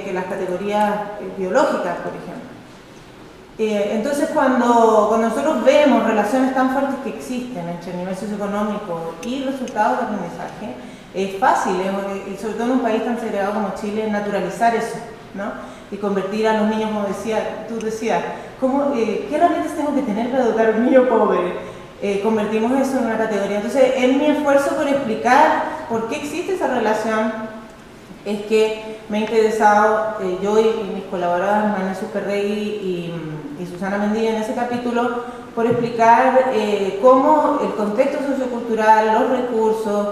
que las categorías biológicas, por ejemplo. Entonces, cuando nosotros vemos relaciones tan fuertes que existen entre el nivel socioeconómico y resultados de aprendizaje, es fácil, y sobre todo en un país tan segregado como Chile, naturalizar eso, ¿no? Y convertir a los niños, como tú decías, ¿qué herramientas tengo que tener para educar a un niño pobre? Convertimos eso en una categoría. Entonces, en mi esfuerzo por explicar por qué existe esa relación, es que me he interesado, yo y mis colaboradoras, Manuel Superregui y Susana Mendía, en ese capítulo, por explicar cómo el contexto sociocultural, los recursos,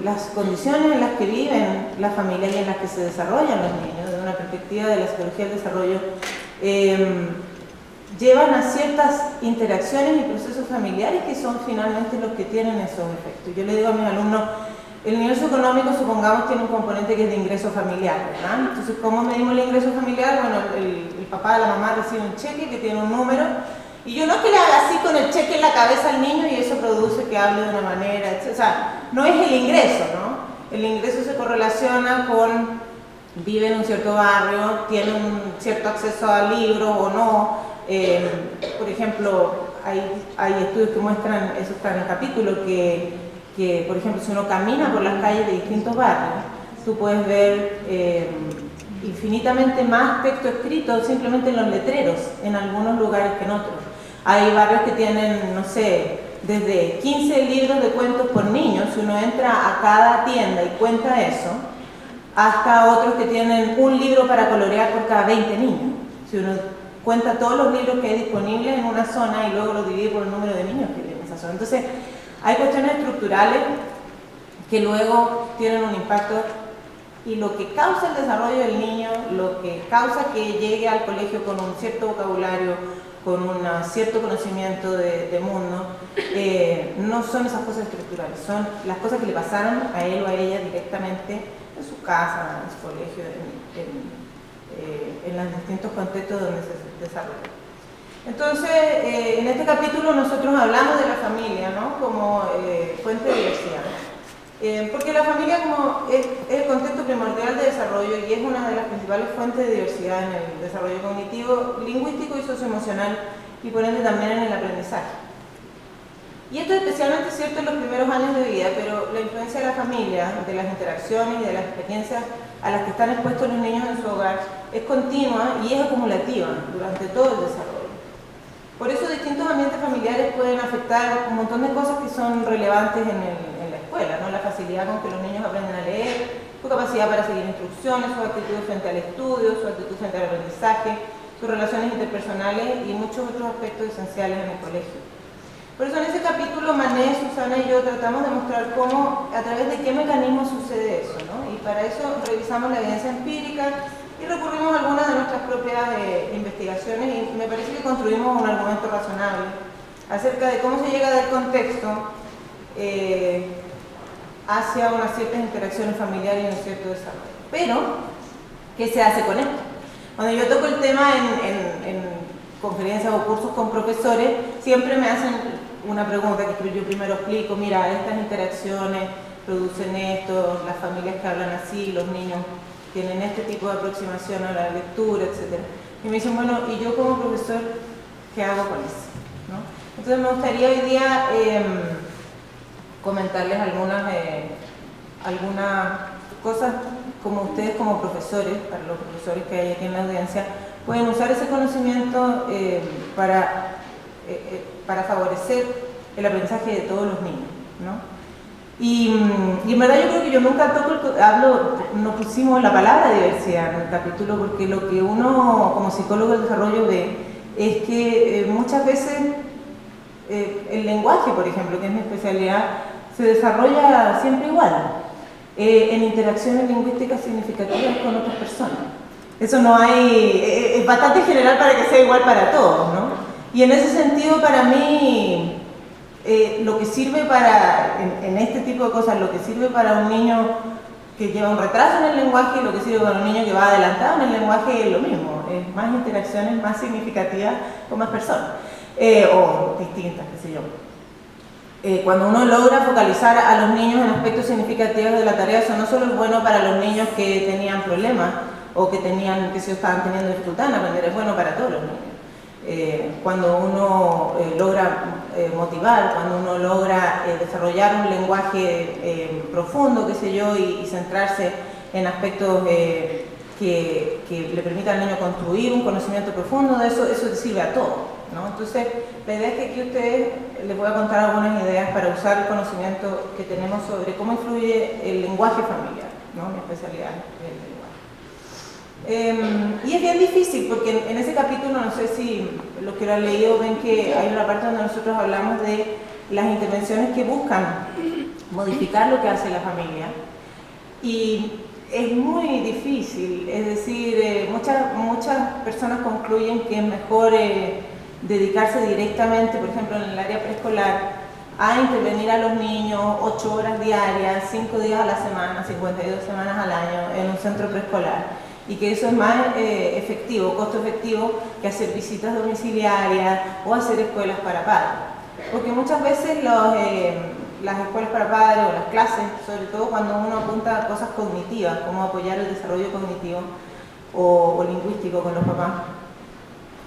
las condiciones en las que viven las familias y en las que se desarrollan los niños, desde una perspectiva de la psicología del desarrollo, llevan a ciertas interacciones y procesos familiares que son finalmente los que tienen esos efectos. Yo le digo a mis alumnos, el nivel socioeconómico, supongamos, tiene un componente que es de ingreso familiar, ¿verdad? Entonces, ¿cómo medimos el ingreso familiar? Bueno, el papá, la mamá recibe un cheque que tiene un número, y yo no es que le haga así con el cheque en la cabeza al niño y eso produce que hable de una manera, etc. O sea, no es el ingreso, ¿no? El ingreso se correlaciona con, vive en un cierto barrio, tiene un cierto acceso a libros o no. Por ejemplo, hay estudios que muestran, eso está en el capítulo, que, por ejemplo, si uno camina por las calles de distintos barrios, tú puedes ver infinitamente más texto escrito simplemente en los letreros, en algunos lugares que en otros. Hay barrios que tienen, no sé, desde 15 libros de cuentos por niño, si uno entra a cada tienda y cuenta eso, hasta otros que tienen un libro para colorear por cada 20 niños. Si uno cuenta todos los libros que hay disponibles en una zona y luego los divide por el número de niños que viven en esa zona. Entonces, hay cuestiones estructurales que luego tienen un impacto, y lo que causa el desarrollo del niño, lo que causa que llegue al colegio con un cierto vocabulario, con un cierto conocimiento de mundo, no son esas cosas estructurales, son las cosas que le pasaron a él o a ella directamente en su casa, en su colegio, en los distintos contextos donde se desarrolla. Entonces, en este capítulo nosotros hablamos de la familia, ¿no? Como fuente de diversidad. Porque la familia como es el contexto primordial de desarrollo y es una de las principales fuentes de diversidad en el desarrollo cognitivo, lingüístico y socioemocional, y por ende también en el aprendizaje. Y esto es especialmente cierto en los primeros años de vida, pero la influencia de la familia, de las interacciones y de las experiencias a las que están expuestos los niños en su hogar es continua y es acumulativa durante todo el desarrollo. Por eso distintos ambientes familiares pueden afectar un montón de cosas que son relevantes en la escuela, ¿no? La facilidad con que los niños aprenden a leer, su capacidad para seguir instrucciones, su actitud frente al estudio, su actitud frente al aprendizaje, sus relaciones interpersonales y muchos otros aspectos esenciales en el colegio. Por eso en ese capítulo Mané, Susana y yo tratamos de mostrar cómo, a través de qué mecanismos sucede eso, ¿no? Y para eso revisamos la evidencia empírica y recurrimos a algunas de nuestras propias investigaciones, y me parece que construimos un argumento razonable acerca de cómo se llega del contexto hacia unas ciertas interacciones familiares y un cierto desarrollo. Pero, ¿qué se hace con esto? Cuando yo toco el tema en conferencias o cursos con profesores, siempre me hacen una pregunta que yo primero explico: mira, estas interacciones producen esto, las familias que hablan así, los niños tienen este tipo de aproximación a la lectura, etc. Y me dicen, bueno, ¿y yo como profesor qué hago con eso? ¿No? Entonces me gustaría hoy día comentarles algunas cosas como ustedes como profesores, para los profesores que hay aquí en la audiencia, pueden usar ese conocimiento para favorecer el aprendizaje de todos los niños, ¿no? Y en verdad yo creo que yo nunca no pusimos la palabra diversidad en el capítulo, porque lo que uno como psicólogo del desarrollo ve es que muchas veces el lenguaje, por ejemplo, que es mi especialidad, se desarrolla siempre igual, en interacciones lingüísticas significativas con otras personas. Eso no hay, es bastante general para que sea igual para todos, ¿no? Y en ese sentido, para mí, lo que sirve en este tipo de cosas, lo que sirve para un niño que lleva un retraso en el lenguaje y lo que sirve para un niño que va adelantado en el lenguaje es lo mismo, es más interacciones más significativas con más personas, o distintas, qué sé yo. cuando uno logra focalizar a los niños en aspectos significativos de la tarea, eso no solo es bueno para los niños que tenían problemas o que estaban teniendo dificultad en aprender, es bueno para todos los niños. Cuando uno logra motivar, cuando uno logra desarrollar un lenguaje profundo, qué sé yo, y centrarse en aspectos que le permitan al niño construir un conocimiento profundo de eso, eso te sirve a todo, ¿no? Entonces, la idea es que aquí a ustedes les voy a contar algunas ideas para usar el conocimiento que tenemos sobre cómo influye el lenguaje familiar, ¿no? Mi especialidad es el lenguaje. Y es bien difícil porque en ese capítulo, no sé si los que lo han leído ven que hay una parte donde nosotros hablamos de las intervenciones que buscan modificar lo que hace la familia. Y es muy difícil, es decir, muchas personas concluyen que es mejor dedicarse directamente, por ejemplo, en el área preescolar, a intervenir a los niños 8 horas diarias, 5 días a la semana, 52 semanas al año en un centro preescolar, y que eso es más efectivo, costo efectivo, que hacer visitas domiciliarias o hacer escuelas para padres. Porque muchas veces las escuelas para padres o las clases, sobre todo cuando uno apunta a cosas cognitivas, como apoyar el desarrollo cognitivo o lingüístico con los papás,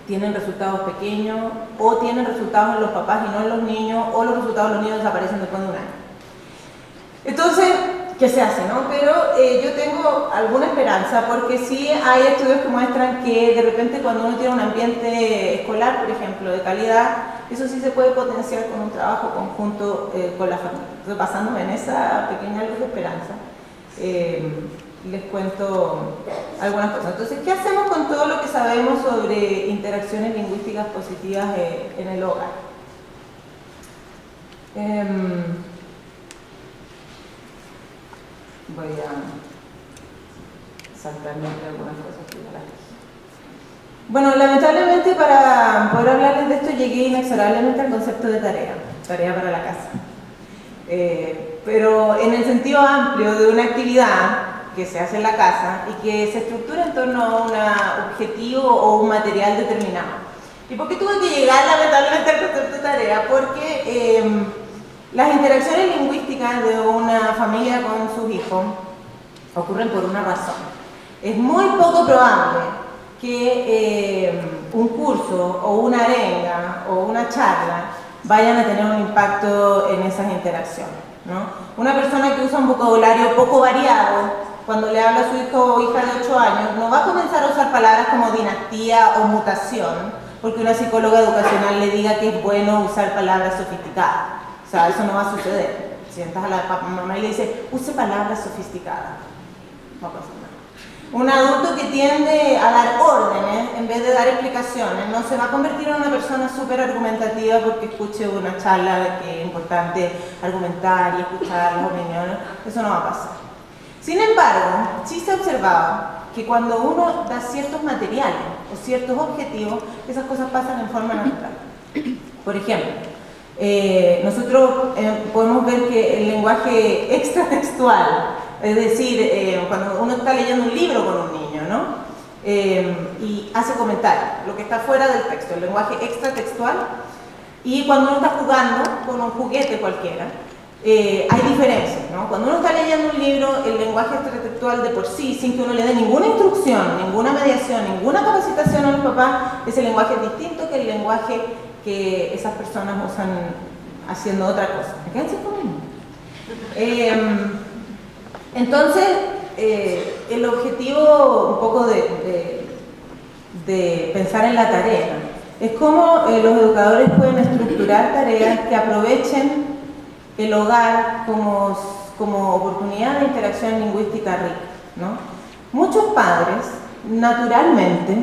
tienen resultados pequeños o tienen resultados en los papás y no en los niños, o los resultados de los niños desaparecen después de un año. Entonces, ¿qué se hace, no? Pero yo tengo alguna esperanza, porque sí hay estudios que muestran que de repente cuando uno tiene un ambiente escolar, por ejemplo, de calidad, eso sí se puede potenciar con un trabajo conjunto con la familia. Entonces, basándome en esa pequeña luz de esperanza, les cuento algunas cosas. Entonces, ¿qué hacemos con todo lo que sabemos sobre interacciones lingüísticas positivas en el hogar? Voy a saltarme algunas cosas que ya las dije. Bueno, lamentablemente para poder hablarles de esto llegué inexorablemente al concepto de tarea para la casa. Pero en el sentido amplio de una actividad que se hace en la casa y que se estructura en torno a un objetivo o un material determinado. ¿Y por qué tuve que llegar lamentablemente al concepto de tarea? Porque las interacciones lingüísticas de una familia con sus hijos ocurren por una razón. Es muy poco probable que un curso o una arenga o una charla vayan a tener un impacto en esas interacciones, ¿no? Una persona que usa un vocabulario poco variado, cuando le habla a su hijo o hija de 8 años, no va a comenzar a usar palabras como dinastía o mutación, porque una psicóloga educacional le diga que es bueno usar palabras sofisticadas. O sea, eso no va a suceder. Sientas a la mamá y le dice, use palabras sofisticadas. No pasa nada. Un adulto que tiende a dar órdenes en vez de dar explicaciones no se va a convertir en una persona súper argumentativa porque escuche una charla de que es importante argumentar y escuchar las opiniones. Eso no va a pasar. Sin embargo, sí se ha observado que cuando uno da ciertos materiales o ciertos objetivos, esas cosas pasan en forma natural. Por ejemplo, nosotros podemos ver que el lenguaje extratextual, es decir, cuando uno está leyendo un libro con un niño, ¿no? Y hace comentarios, lo que está fuera del texto, el lenguaje extratextual, y cuando uno está jugando con un juguete cualquiera, hay diferencias, ¿no? Cuando uno está leyendo un libro, el lenguaje extratextual de por sí, sin que uno le dé ninguna instrucción, ninguna mediación, ninguna capacitación a los papás, ese lenguaje es distinto que el lenguaje que esas personas usan haciendo otra cosa. Fíjense conmigo. Entonces, el objetivo un poco de pensar en la tarea es cómo los educadores pueden estructurar tareas que aprovechen el hogar como oportunidad de interacción lingüística rica, ¿no? Muchos padres, naturalmente,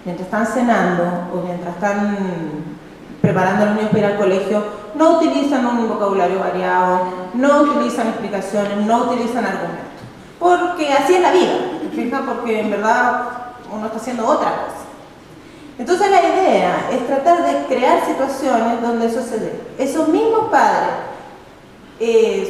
mientras están cenando o mientras están preparando a los niños para ir al colegio, no utilizan un vocabulario variado, no utilizan explicaciones, no utilizan argumentos. Porque así es la vida, ¿te fijas? Porque en verdad uno está haciendo otra cosa. Entonces la idea es tratar de crear situaciones donde eso se dé. Esos mismos padres,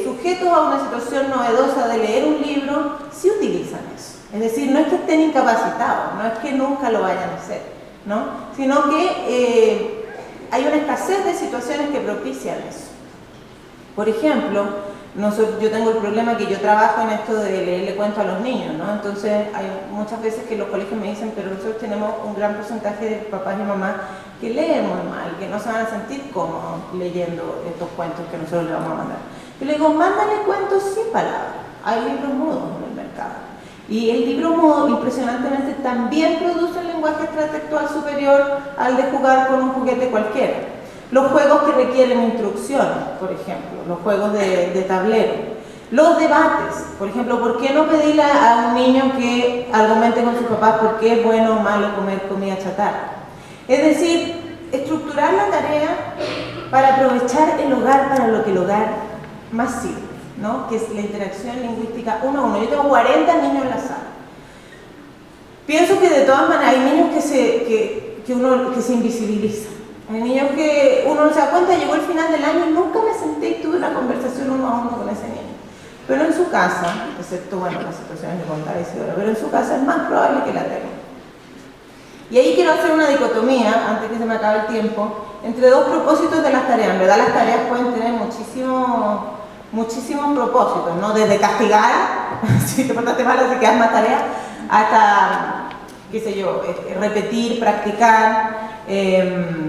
sujetos a una situación novedosa de leer un libro, sí utilizan eso. Es decir, no es que estén incapacitados, no es que nunca lo vayan a hacer, ¿no? Sino que hay una escasez de situaciones que propician eso. Por ejemplo, yo tengo el problema que yo trabajo en esto de leerle cuentos a los niños, ¿no? Entonces hay muchas veces que los colegios me dicen, pero nosotros tenemos un gran porcentaje de papás y mamás que leen muy mal, que no se van a sentir cómodos leyendo estos cuentos que nosotros les vamos a mandar. Yo le digo, mándale cuentos sin palabras, hay libros mudos en el mercado. Y el libro mudo, impresionantemente, también produce un lenguaje extratextual superior al de jugar con un juguete cualquiera. Los juegos que requieren instrucciones, por ejemplo, los juegos de tablero. Los debates, por ejemplo, ¿por qué no pedirle a un niño que argumente con sus papás por qué es bueno o malo comer comida chatarra? Es decir, estructurar la tarea para aprovechar el hogar para lo que el hogar más sirve, ¿no? Que es la interacción lingüística uno a uno. Yo tengo 40 niños en la sala. Pienso que de todas maneras hay niños que se invisibilizan. Hay niños que uno no se da cuenta, llegó el final del año y nunca me senté y tuve una conversación uno a uno con ese niño. Pero en su casa, excepto, bueno, las situaciones de contar Isidora, pero en su casa es más probable que la tenga. Y ahí quiero hacer una dicotomía, antes que se me acabe el tiempo, entre dos propósitos de las tareas. En verdad las tareas pueden tener muchísimos propósitos, ¿no? Desde castigar, si te portaste mal así que haz más tareas, hasta, qué sé yo, repetir, practicar,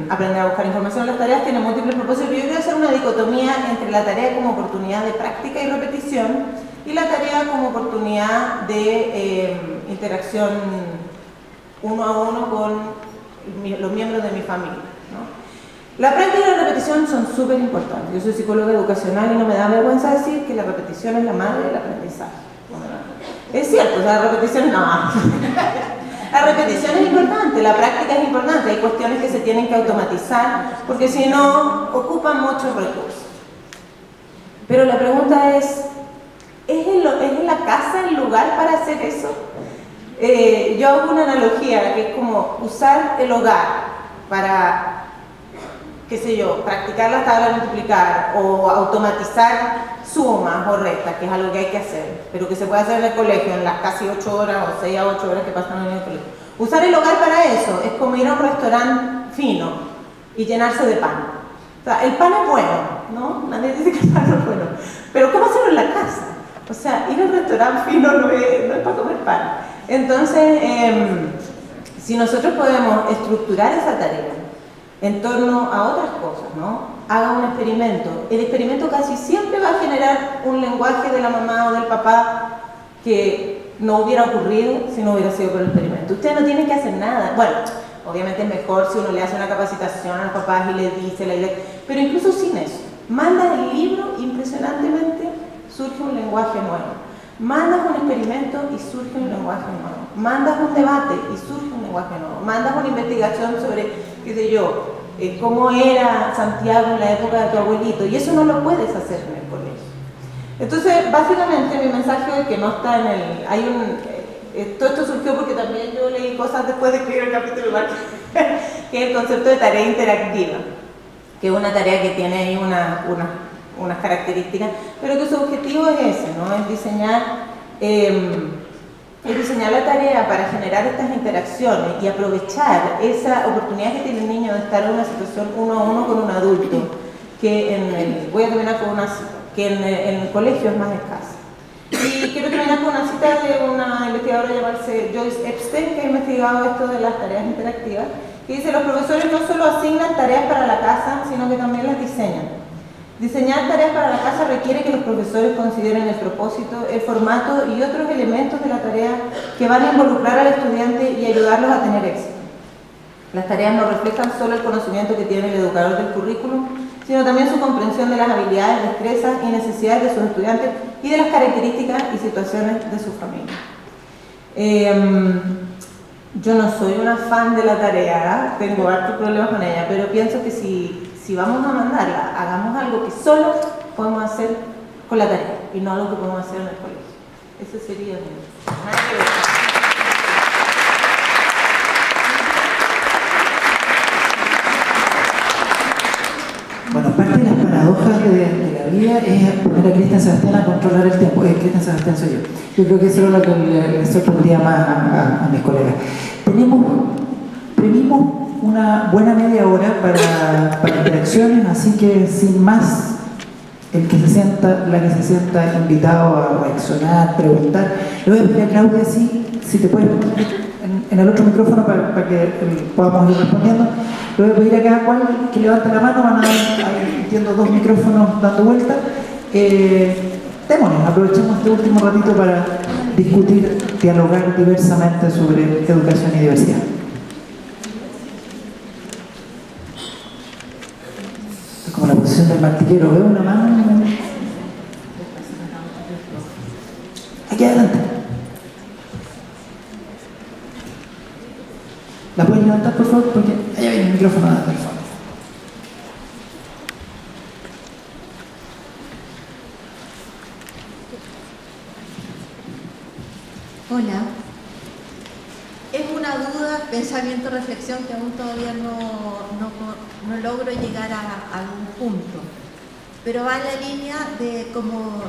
aprender a buscar información. Las tareas tienen múltiples propósitos, pero yo quiero hacer una dicotomía entre la tarea como oportunidad de práctica y repetición y la tarea como oportunidad de interacción uno a uno con los miembros de mi familia, ¿no? La práctica y la repetición son súper importantes. Yo soy psicóloga educacional y no me da vergüenza decir que la repetición es la madre del aprendizaje. Es cierto, o sea, la repetición no. La repetición es importante, la práctica es importante, hay cuestiones que se tienen que automatizar porque si no ocupan muchos recursos. Pero la pregunta ¿es en la casa el lugar para hacer eso? Yo hago una analogía que es como usar el hogar para, qué sé yo, practicar las tablas de multiplicar o automatizar sumas o restas, que es algo que hay que hacer, pero que se puede hacer en el colegio en las casi 8 horas o 6 a 8 horas que pasan en el colegio. Usar el hogar para eso es como ir a un restaurante fino y llenarse de pan. O sea, el pan es bueno, ¿no? Nadie dice que el pan no es bueno, pero ¿cómo hacerlo en la casa? O sea, ir a un restaurante fino no es para comer pan. Entonces, si nosotros podemos estructurar esa tarea en torno a otras cosas, ¿no? Haga un experimento. El experimento casi siempre va a generar un lenguaje de la mamá o del papá que no hubiera ocurrido si no hubiera sido por el experimento. Usted no tiene que hacer nada. Bueno, obviamente es mejor si uno le hace una capacitación a los papás y les dice la idea, pero incluso sin eso, manda el libro, impresionantemente surge un lenguaje nuevo. Mandas un experimento y surge un lenguaje nuevo. Mandas un debate y surge un lenguaje nuevo. Mandas una investigación sobre, qué sé yo, cómo era Santiago en la época de tu abuelito, y eso no lo puedes hacer en el colegio. Entonces, básicamente mi mensaje es que no está en el... todo esto surgió porque también yo leí cosas después de escribir el capítulo que es el concepto de tarea interactiva, que es una tarea que tiene ahí unas características, pero que su objetivo es ese, ¿no? Es diseñar la tarea para generar estas interacciones y aprovechar esa oportunidad que tiene el niño de estar en una situación uno a uno con un adulto, que voy a terminar con una cita, que en el colegio es más escasa. Y quiero terminar con una cita de una investigadora llamada Joyce Epstein, que ha investigado esto de las tareas interactivas, que dice: los profesores no solo asignan tareas para la casa, sino que también las diseñan. Diseñar tareas para la casa requiere que los profesores consideren el propósito, el formato y otros elementos de la tarea que van a involucrar al estudiante y ayudarlos a tener éxito. Las tareas no reflejan solo el conocimiento que tiene el educador del currículum, sino también su comprensión de las habilidades, destrezas y necesidades de sus estudiantes y de las características y situaciones de su familia. Yo no soy una fan de la tarea, tengo hartos problemas con ella, pero pienso que si vamos a mandarla, hagamos algo que solo podemos hacer con la tarea y no algo que podemos hacer en el colegio. Ese sería nada que ver. Bueno, parte de las paradojas de la vida es poner a Cristian Sebastián a controlar el tiempo. Cristian Sebastián soy yo. Yo creo que eso es lo que le sorprendía más a mis colegas. Previmos una buena media hora para interacciones, así que sin más el que se sienta, la que se sienta invitado a reaccionar, preguntar. Le voy a pedir a Claudia si te puedes en el otro micrófono para que podamos ir respondiendo. Le voy a pedir a cada cual que levante la mano, van a dar, entiendo, 2 micrófonos dando vuelta. Démonos, aprovechemos este último ratito para discutir, dialogar diversamente sobre educación y diversidad. Es como la posición del martillero, veo una mano. Aquí adelante. ¿La pueden levantar, por favor? Porque allá viene el micrófono a la teléfono. Hola. Es una duda, pensamiento, reflexión que aún todavía no logro llegar a algún punto. Pero va en la línea de, como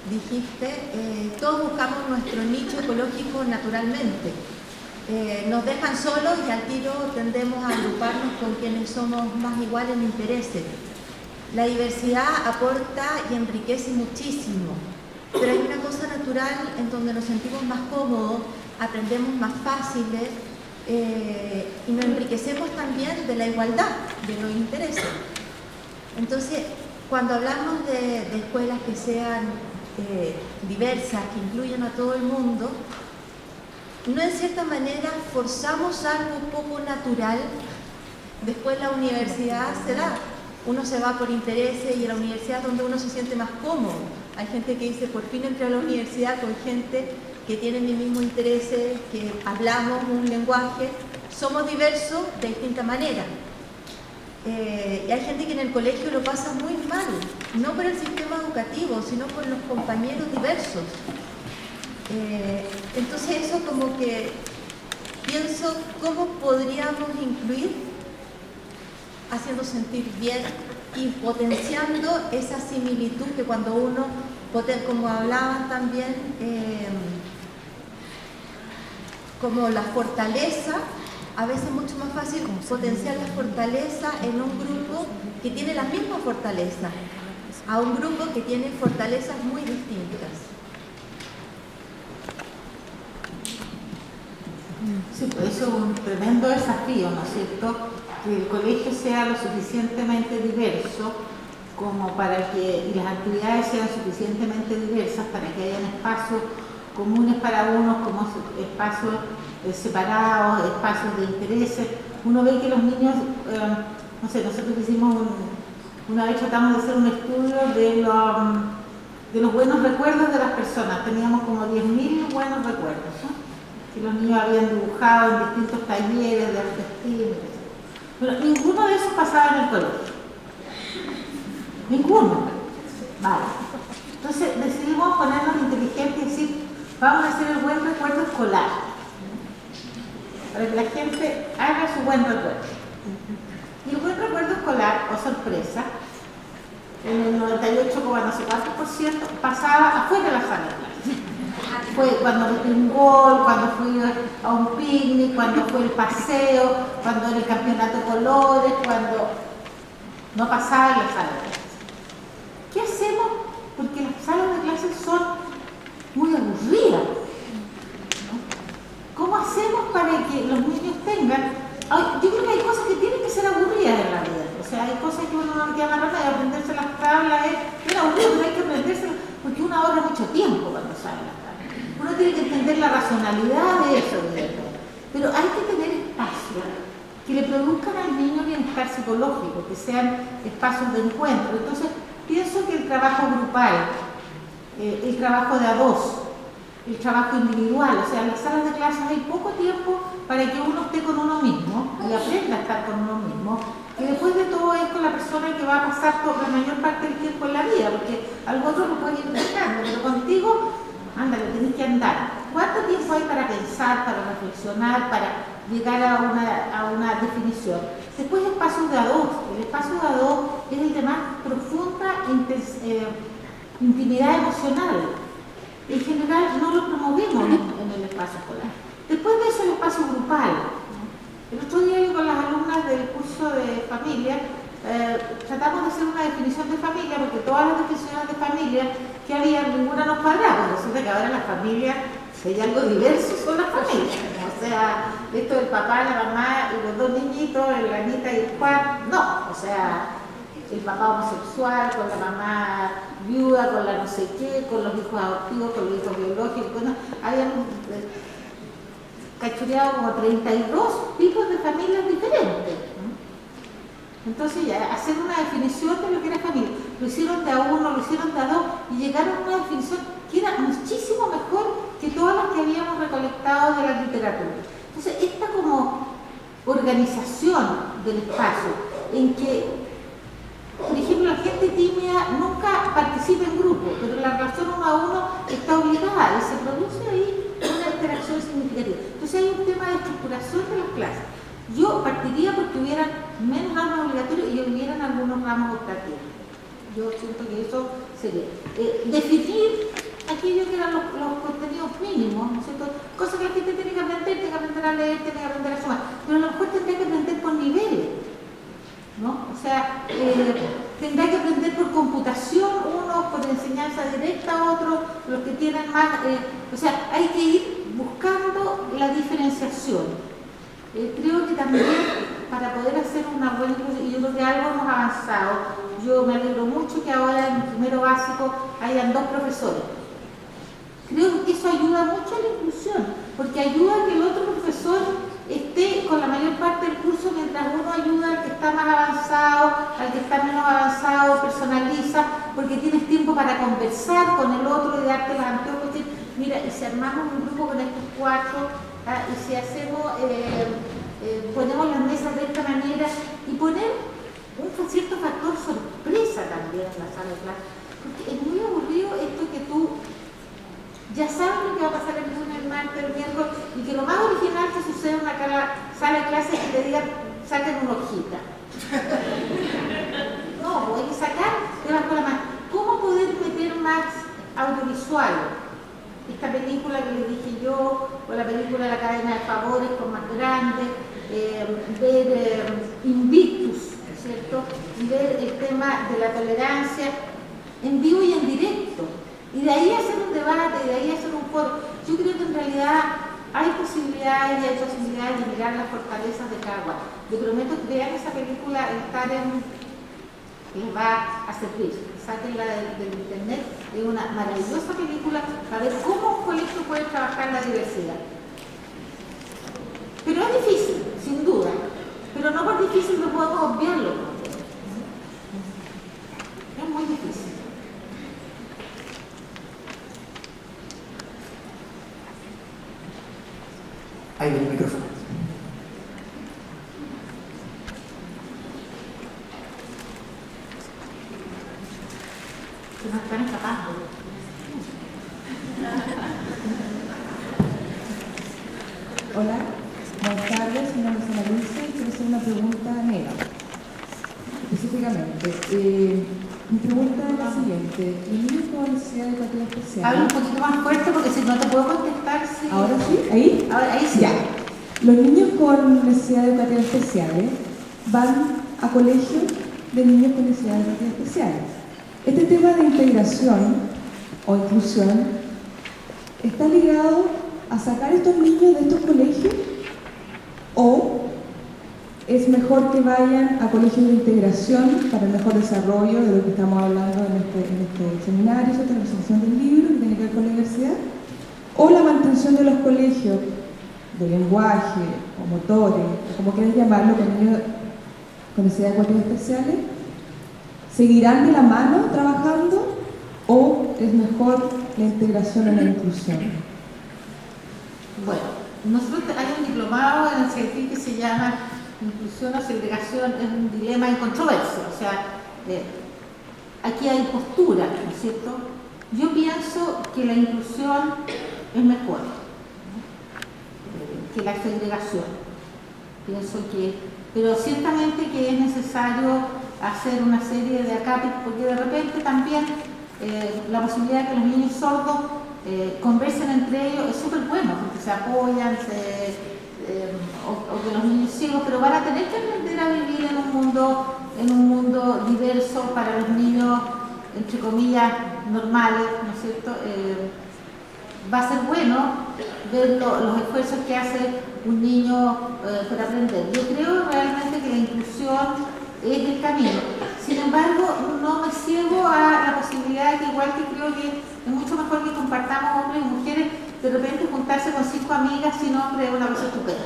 dijiste, todos buscamos nuestro nicho ecológico naturalmente. Nos dejan solos y al tiro tendemos a agruparnos con quienes somos más iguales en intereses. La diversidad aporta y enriquece muchísimo, pero hay una cosa natural en donde nos sentimos más cómodos, aprendemos más fáciles y nos enriquecemos también de la igualdad, de los intereses. Entonces, cuando hablamos de escuelas que sean diversas, que incluyan a todo el mundo, no en cierta manera forzamos algo poco natural. Después la universidad se da, uno se va por intereses y en la universidad es donde uno se siente más cómodo. Hay gente que dice, por fin entré a la universidad con gente que tiene mis mismos intereses, que hablamos un lenguaje, somos diversos de distinta manera. Y hay gente que en el colegio lo pasa muy mal, no por el sistema educativo, sino por los compañeros diversos. Entonces eso como que pienso cómo podríamos incluir haciendo sentir bien y potenciando esa similitud que cuando uno, como hablaban también, como la fortaleza, a veces es mucho más fácil potenciar la fortaleza en un grupo que tiene las mismas fortalezas, a un grupo que tiene fortalezas muy distintas. Sí, pues eso es un tremendo desafío, ¿no es cierto? Que el colegio sea lo suficientemente diverso como para que, y las actividades sean suficientemente diversas para que hayan espacios comunes para unos, como espacios separados, espacios de intereses. Uno ve que los niños, no sé, nosotros hicimos una vez tratamos de hacer un estudio de los buenos recuerdos de las personas. Teníamos como 10.000 buenos recuerdos, ¿no? Que los niños habían dibujado en distintos talleres de autoestima. Pero ninguno de esos pasaba en el colegio. Ninguno. Vale. Entonces decidimos ponernos inteligentes y decir, vamos a hacer el buen recuerdo escolar. Para que la gente haga su buen recuerdo. Y el buen recuerdo escolar, o sorpresa, en el 98,4% pasaba afuera de la sala de clase. Fue cuando metí un gol, cuando fui a un picnic, cuando fue el paseo, cuando era el campeonato de colores, cuando no pasaba en la sala de clases. ¿Qué hacemos? Porque las salas de clases son muy aburridas, ¿no? ¿Cómo hacemos para que los niños tengan? Yo creo que hay cosas que tienen que ser aburridas en la vida. O sea, hay cosas que uno no quiere agarrar y aprenderse las tablas es aburrido, pero hay que aprendérselas porque uno ahorra mucho tiempo cuando sabe las tablas. Uno tiene que entender la racionalidad de eso, evidentemente. Pero hay que tener espacios que le produzcan al niño bienestar psicológico, que sean espacios de encuentro. Entonces, pienso que el trabajo grupal, el trabajo de a dos, el trabajo individual, o sea, en las salas de clases hay poco tiempo para que uno esté con uno mismo y aprenda a estar con uno mismo, que después de todo es con la persona que va a pasar por la mayor parte del tiempo en la vida, porque algo otro lo puede ir dejando, pero contigo, ándale, tenés que andar. ¿Cuánto tiempo hay para pensar, para reflexionar, para llegar a una definición? Después espacios de a dos. El espacio de a dos es el de más profunda intimidad emocional. En general no lo promovimos en el espacio escolar. Después de eso el espacio grupal. El otro día yo con las alumnas del curso de familia tratamos de hacer una definición de familia, porque todas las definiciones de familia que había, ninguna nos cuadraba, porque resulta que ahora las familias, si hay algo diverso, son las familias. O sea, esto del papá, la mamá y los dos niñitos, la Anita y el Juan, no. O sea, el papá homosexual, con la mamá viuda, con la no sé qué, con los hijos adoptivos, con los hijos biológicos. Bueno, habíamos cachureado como 32 tipos de familias diferentes. Entonces ya, hacer una definición de lo que era familia. Lo hicieron de a uno, lo hicieron de a dos, y llegaron a una definición que era muchísimo mejor que todas las que habíamos recolectado de la literatura. Entonces, esta como organización del espacio, en que, por ejemplo, la gente tímida nunca participa en grupo, pero la relación uno a uno está obligada y se produce ahí una interacción significativa. Entonces hay un tema de estructuración de las clases. Yo partiría porque hubieran menos ramos obligatorios y hubieran algunos ramos optativos. Yo siento que eso sería. Definir aquello que eran los contenidos mínimos, ¿no es cierto? Cosas que la gente tiene que aprender a leer, tiene que aprender a sumar. Pero a lo mejor tendría que aprender por niveles, ¿no? O sea, tendrá que aprender por computación, unos por enseñanza directa, otros, los que tienen más. O sea, hay que ir buscando la diferenciación. Creo que también para poder hacer una buena inclusión, y yo creo que algo hemos avanzado. Yo me alegro mucho que ahora en primero básico hayan 2 profesores. Creo que eso ayuda mucho a la inclusión, porque ayuda a que el otro profesor esté con la mayor parte del curso, mientras uno ayuda al que está más avanzado, al que está menos avanzado, personaliza, porque tienes tiempo para conversar con el otro y darte los anteojos. Mira, y si armamos un grupo con estos 4, y si hacemos, ponemos las mesas de esta manera, y poner un cierto factor sorpresa también en la sala de clase, porque es muy aburrido esto que tú ya sabes lo que va a pasar el lunes, el martes, el miércoles, y que lo más original que sucede en una sala de clase es que te digan, saquen una hojita. No, hay que sacar debajo de la mano. ¿Cómo poder meter más audiovisual? Esta película que les dije yo, o la película La cadena de favores con más grande, ver Invictus, ¿cierto? Ver el tema de la tolerancia en vivo y en directo. Y de ahí hacer un debate, y de ahí hacer un foro. Yo creo que en realidad hay posibilidades de mirar las fortalezas de cada uno. Yo prometo que vean esa película, les va a servir. Sáquenla del internet, es una maravillosa película para ver cómo un colegio puede trabajar la diversidad. Pero es difícil, sin duda, pero no por difícil no podemos obviarlo. Es muy difícil. Ahí viene el micrófono. Se nos están escapando. Hola, buenas tardes, mi nombre es Ana Luisa y quiero hacer una pregunta a Nela. Específicamente, mi pregunta es la siguiente: ¿los niños con necesidad educativa especial? Habla un poquito más fuerte porque si no te puedo contestar. Si... ¿Ahora sí? ¿Ahí? Ahí sí. Ya. Los niños con necesidades educativas especiales van a colegios de niños con necesidades educativas especiales. Este tema de integración o inclusión está ligado a sacar a estos niños de estos colegios, o es mejor que vayan a colegios de integración para el mejor desarrollo de lo que estamos hablando en este seminario, esta presentación del libro que tiene que ver con la diversidad, o la mantención de los colegios de lenguaje o motores, o como quieras llamarlo, con niños con necesidades educativas especiales. ¿Seguirán de la mano trabajando o es mejor la integración o la inclusión? Bueno, nosotros hay un diplomado en el CIT que se llama Inclusión o Segregación, es un dilema en controversia. O sea, aquí hay posturas, ¿no es cierto? Yo pienso que la inclusión es mejor que la segregación. Pienso que, pero ciertamente que es necesario hacer una serie de acápites, porque de repente también la posibilidad de que los niños sordos conversen entre ellos es súper bueno, porque se apoyan, o que los niños ciegos, pero van a tener que aprender a vivir en un mundo en un mundo diverso para los niños, entre comillas, normales, ¿no es cierto? Va a ser bueno ver los esfuerzos que hace un niño por aprender. Yo creo realmente que la inclusión es el camino. Sin embargo, no me ciego a la posibilidad de que, igual que creo que es mucho mejor que compartamos hombres y mujeres, de repente juntarse con 5 amigas sin hombre es una cosa estupenda.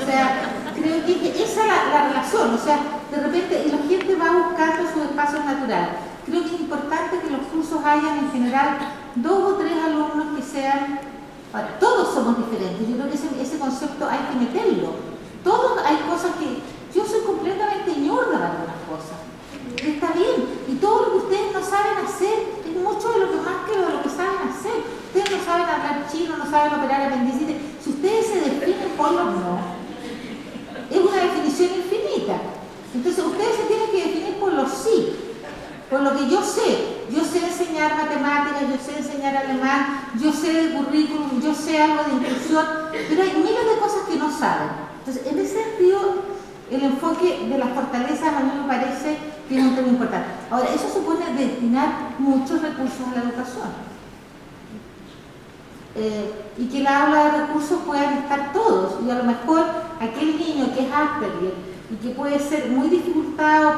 O sea, creo que esa es la relación. O sea, de repente la gente va buscando sus espacios naturales. Creo que es importante que los cursos hayan en general 2 o 3 alumnos que sean. Ahora, todos somos diferentes. Yo creo que ese concepto hay que meterlo. Todos hay cosas que yo soy completamente ñorda de algunas cosas. Está bien. Y todo lo que ustedes no saben hacer es mucho de lo que más que de lo que saben hacer. Ustedes no saben hablar chino, no saben operar apendicitis. Si ustedes se definen por los no, es una definición infinita. Entonces ustedes se tienen que definir por los sí. Por lo que yo sé. Yo sé enseñar matemáticas, yo sé enseñar alemán, yo sé de currículum, yo sé algo de inclusión, pero hay miles de cosas que no saben. Entonces, en ese sentido, el enfoque de las fortalezas a mí me parece que es un tema importante. Ahora, eso supone destinar muchos recursos a la educación. Y que la aula de recursos puedan estar todos, y a lo mejor aquel niño que es Asperger y que puede ser muy dificultado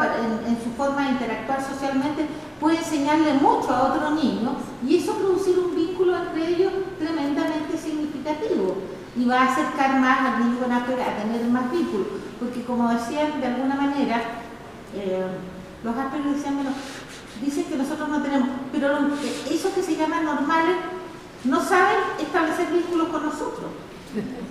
en su forma de interactuar socialmente, puede enseñarle mucho a otro niño y eso producir un vínculo entre ellos tremendamente significativo y va a acercar más al niño con Asperger a tener más vínculo, porque como decían de alguna manera, los Asperger decían, bueno, dicen que nosotros no tenemos, pero esos que se llaman normales no saben establecer vínculos con nosotros.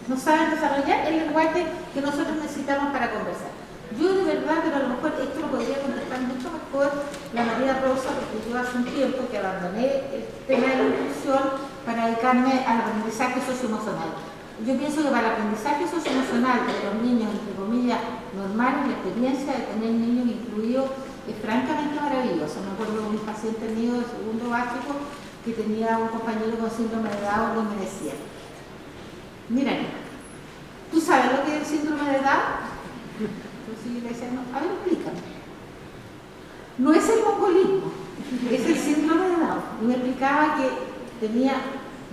No saben desarrollar el lenguaje que nosotros necesitamos para conversar. Yo de verdad, pero a lo mejor esto lo podría contestar mucho mejor la María Rosa, porque yo hace un tiempo que abandoné el tema de la inclusión para dedicarme al aprendizaje socioemocional. Yo pienso que para el aprendizaje socioemocional de los niños, entre comillas, normales, la experiencia de tener niños incluidos es francamente maravillosa. Me acuerdo de un paciente mío de segundo básico que tenía un compañero con síndrome de Down y me decía: mira, ¿tú sabes lo que es el síndrome de Down? Entonces yo le decía, no, a ver, explícame. No es el mongolismo, es el síndrome de Down. Y me explicaba que tenía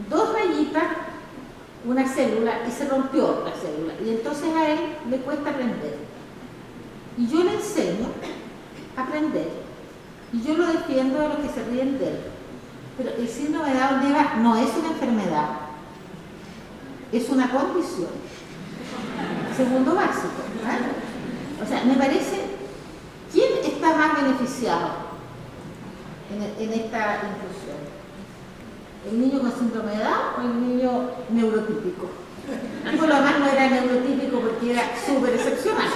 2 rayitas, una célula, y se rompió la célula. Y entonces a él le cuesta aprender. Y yo le enseño a aprender. Y yo lo defiendo de los que se ríen de él. Pero el síndrome de Down, Eva, no es una enfermedad. Es una condición. Segundo básico. O sea, me parece, ¿quién está más beneficiado en esta inclusión? ¿El niño con síndrome de Down o el niño neurotípico? Por lo demás no era neurotípico porque era súper excepcional.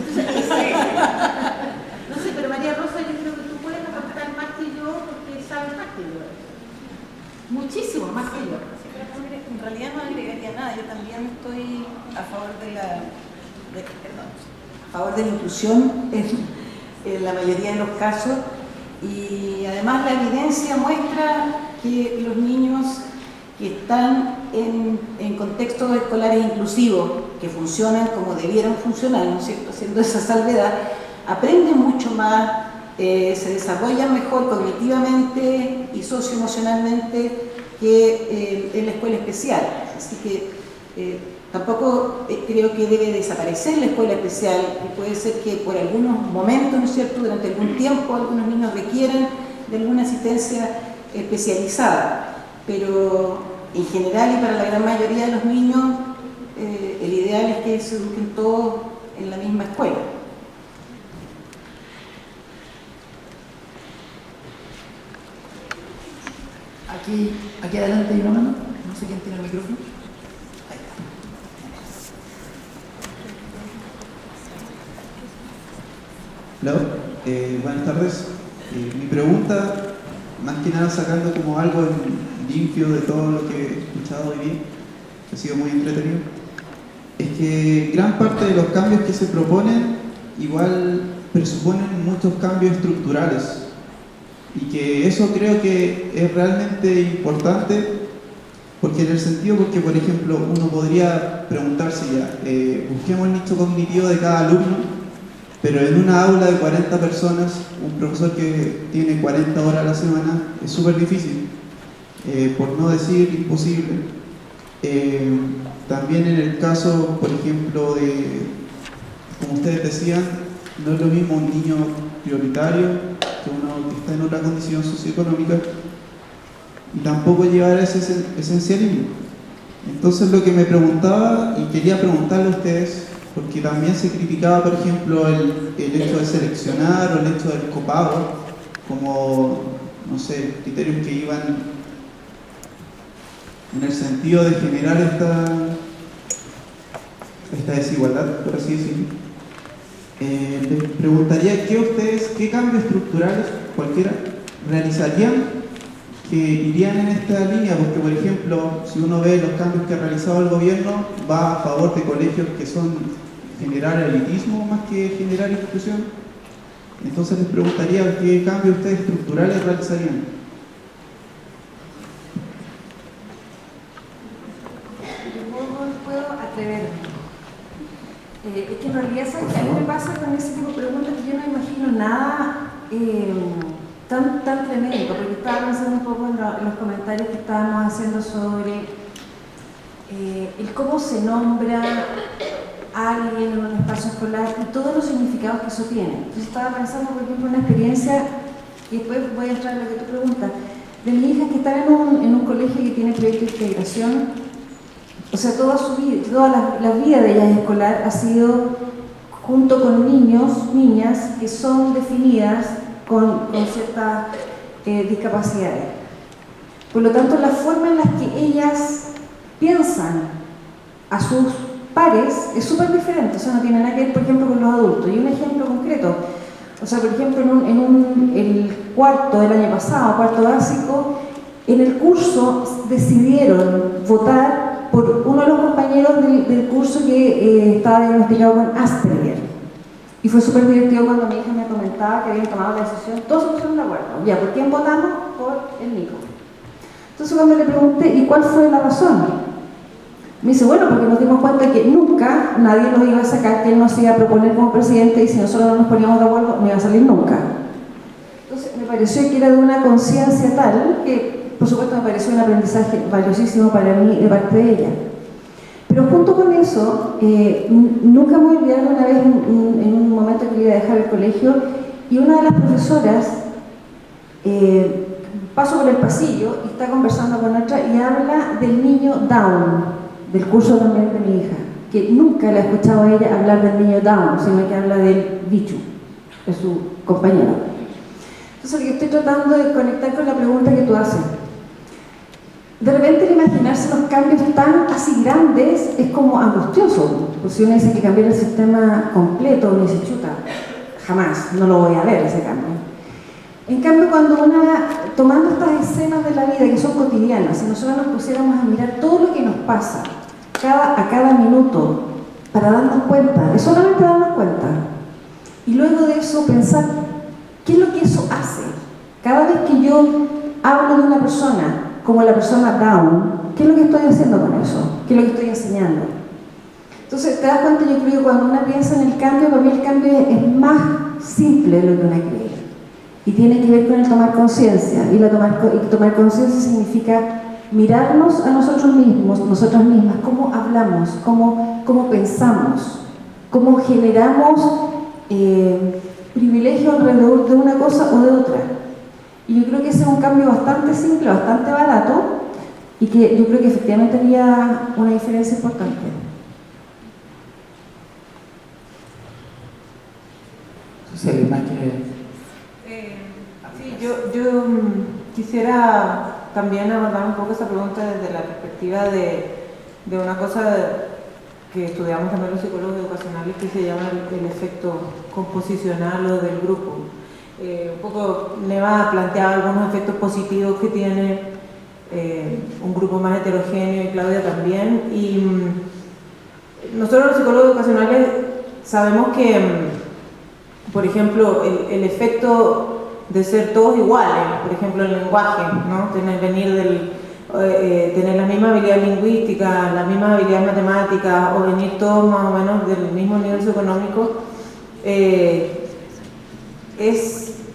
Entonces, no sé, pero María Rosa, yo creo que tú puedes aportar más que yo porque sabes más que yo. Muchísimo más que yo. En realidad no agregaría nada, yo también estoy a favor de la inclusión en la mayoría de los casos, y además la evidencia muestra que los niños que están en contextos escolares inclusivos, que funcionan como debieran funcionar, ¿no es cierto?, haciendo esa salvedad, aprenden mucho más, se desarrollan mejor cognitivamente y socioemocionalmente que en la escuela especial. Así que tampoco creo que debe desaparecer la escuela especial, y puede ser que por algunos momentos, ¿no es cierto?, durante algún tiempo algunos niños requieran de alguna asistencia especializada, pero en general y para la gran mayoría de los niños el ideal es que se eduquen todos en la misma escuela. Aquí adelante hay una mano, no sé quién tiene el micrófono. Ahí está. Hola, buenas tardes. Mi pregunta, más que nada sacando como algo limpio de todo lo que he escuchado hoy día, que ha sido muy entretenido, es que gran parte de los cambios que se proponen igual presuponen muchos cambios estructurales. Y que eso creo que es realmente importante, porque en el sentido, porque por ejemplo uno podría preguntarse ya, busquemos el nicho cognitivo de cada alumno pero en una aula de 40 personas, un profesor que tiene 40 horas a la semana, es súper difícil, por no decir imposible. También en el caso, por ejemplo, de, como ustedes decían, no es lo mismo un niño prioritario que uno que está en otra condición socioeconómica, y tampoco llevar a ese esencialismo. Entonces lo que me preguntaba, y quería preguntarle a ustedes, porque también se criticaba, por ejemplo, el hecho de seleccionar o el hecho del copago, como, no sé, criterios que iban en el sentido de generar esta desigualdad, por así decirlo. Les preguntaría qué cambios estructurales, cualquiera, realizarían que irían en esta línea, porque por ejemplo, si uno ve los cambios que ha realizado el gobierno, va a favor de colegios que son generar elitismo más que generar inclusión. Entonces les preguntaría qué cambios ustedes estructurales realizarían. Yo puedo atreverme. Es que en realidad a mí me pasa con ese tipo de preguntas que yo no imagino nada tan tremendo, porque estaba pensando un poco en los comentarios que estábamos haciendo sobre el cómo se nombra a alguien en un espacio escolar y todos los significados que eso tiene. Entonces estaba pensando, por ejemplo, en una experiencia, y después voy a entrar en lo que tú preguntas, de mi hija que está en un colegio que tiene proyecto de integración. O sea, toda su vida, toda la vida de ella escolar ha sido junto con niños, niñas que son definidas con ciertas discapacidades. Por lo tanto, la forma en la que ellas piensan a sus pares es súper diferente. O sea, no tiene nada que ver, por ejemplo, con los adultos. Y un ejemplo concreto. O sea, por ejemplo, el cuarto del año pasado, cuarto básico, en el curso decidieron votar por uno de los compañeros del curso que estaba diagnosticado con Asperger. Y fue súper divertido cuando mi hija me comentaba que habían tomado la decisión, todos se pusieron de acuerdo. Ya, ¿por quién votamos? Por el Nico. Entonces cuando le pregunté, ¿y cuál fue la razón? Me dice, bueno, porque nos dimos cuenta que nunca nadie nos iba a sacar, que él nos iba a proponer como presidente, y si nosotros no nos poníamos de acuerdo, no iba a salir nunca. Entonces me pareció que era de una conciencia tal que, por supuesto, me pareció un aprendizaje valiosísimo para mí de parte de ella. Pero junto con eso, nunca me voy a olvidar una vez en un momento que iba a dejar el colegio, y una de las profesoras paso por el pasillo y está conversando con otra y habla del niño Down, del curso también de mi hija, que nunca la he escuchado a ella hablar del niño Down, sino que habla del bicho, de su compañero. Entonces, lo que estoy tratando de conectar con la pregunta que tú haces. De repente, el imaginarse los cambios tan así grandes es como angustioso. Pues si uno dice que cambiar el sistema completo, uno dice, chuta, jamás, no lo voy a ver ese cambio. En cambio, cuando tomando estas escenas de la vida que son cotidianas, si nosotros nos pusiéramos a mirar todo lo que nos pasa a cada minuto para darnos cuenta, es solamente darnos cuenta, y luego de eso pensar, ¿qué es lo que eso hace? Cada vez que yo hablo de una persona como la persona Down, ¿qué es lo que estoy haciendo con eso? ¿Qué es lo que estoy enseñando? Entonces, te das cuenta, yo creo que cuando uno piensa en el cambio, para mí el cambio es más simple de lo que uno cree. Y tiene que ver con el tomar conciencia. Y tomar conciencia significa mirarnos a nosotros mismos, nosotras mismas, cómo hablamos, cómo pensamos, cómo generamos privilegio alrededor de una cosa o de otra. Y yo creo que ese es un cambio bastante simple, bastante barato, y que yo creo que efectivamente haría una diferencia importante. Sí, yo quisiera también abordar un poco esa pregunta desde la perspectiva de una cosa que estudiamos también los psicólogos educacionales, que se llama el efecto composicional o del grupo. Un poco Neva planteaba algunos efectos positivos que tiene un grupo más heterogéneo, y Claudia también. Y nosotros los psicólogos educacionales sabemos que, por ejemplo, el efecto de ser todos iguales, por ejemplo el lenguaje, ¿no? Tener la misma habilidad lingüística, la misma habilidad matemática, o venir todos más o menos del mismo nivel socioeconómico,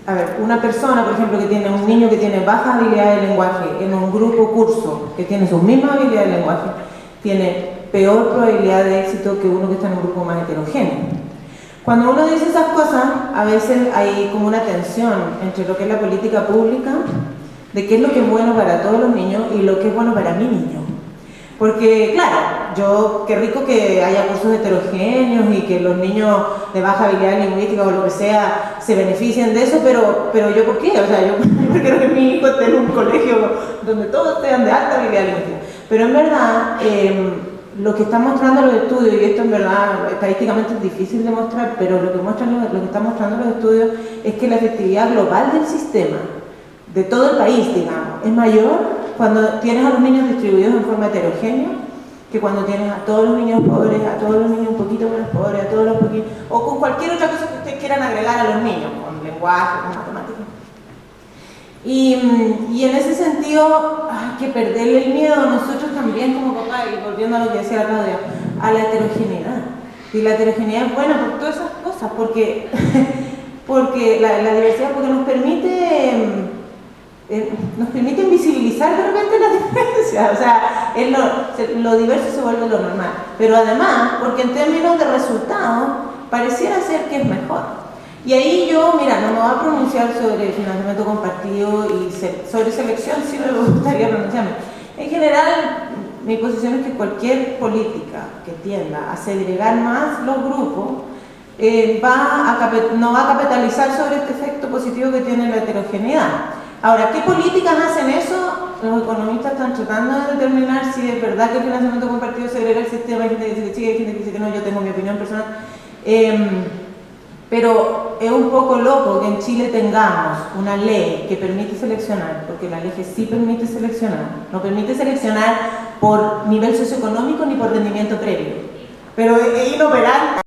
a ver, una persona, por ejemplo, que tiene un niño que tiene baja habilidad de lenguaje en un grupo curso que tiene sus mismas habilidades de lenguaje, tiene peor probabilidad de éxito que uno que está en un grupo más heterogéneo. Cuando uno dice esas cosas, a veces hay como una tensión entre lo que es la política pública, de qué es lo que es bueno para todos los niños y lo que es bueno para mi niño. Porque, claro, qué rico que haya cursos heterogéneos y que los niños de baja habilidad lingüística o lo que sea se beneficien de eso, pero ¿yo por qué? O sea, yo quiero que mi hijo esté en un colegio donde todos sean de alta habilidad lingüística. Pero en verdad, lo que están mostrando los estudios, y esto en verdad estadísticamente es difícil de mostrar, pero lo que están mostrando los estudios es que la efectividad global del sistema, de todo el país, digamos, es mayor cuando tienes a los niños distribuidos en forma heterogénea que cuando tienes a todos los niños pobres, a todos los niños un poquito menos pobres, a todos los poquitos, o con cualquier otra cosa que ustedes quieran agregar a los niños, con lenguaje, con matemáticas. Y en ese sentido, hay que perderle el miedo a nosotros también como papás, y volviendo a lo que decía la Claudia, a la heterogeneidad. Y la heterogeneidad es buena por todas esas cosas, porque la diversidad, porque nos permite visibilizar de repente las diferencias, o sea, lo diverso se vuelve lo normal, pero además, porque en términos de resultados, pareciera ser que es mejor. Y ahí yo, mira, no me voy a pronunciar sobre financiamiento compartido y sobre selección, sí me gustaría pronunciarme. En general, mi posición es que cualquier política que tienda a segregar más los grupos no va a capitalizar sobre este efecto positivo que tiene la heterogeneidad. Ahora, ¿qué políticas hacen eso? Los economistas están tratando de determinar si es verdad que el financiamiento compartido segrega el sistema. Hay gente que dice que sí, hay gente que dice que no, yo tengo mi opinión personal. Pero es un poco loco que en Chile tengamos una ley que permite seleccionar, porque la ley que sí permite seleccionar, no permite seleccionar por nivel socioeconómico ni por rendimiento previo, pero es inoperante.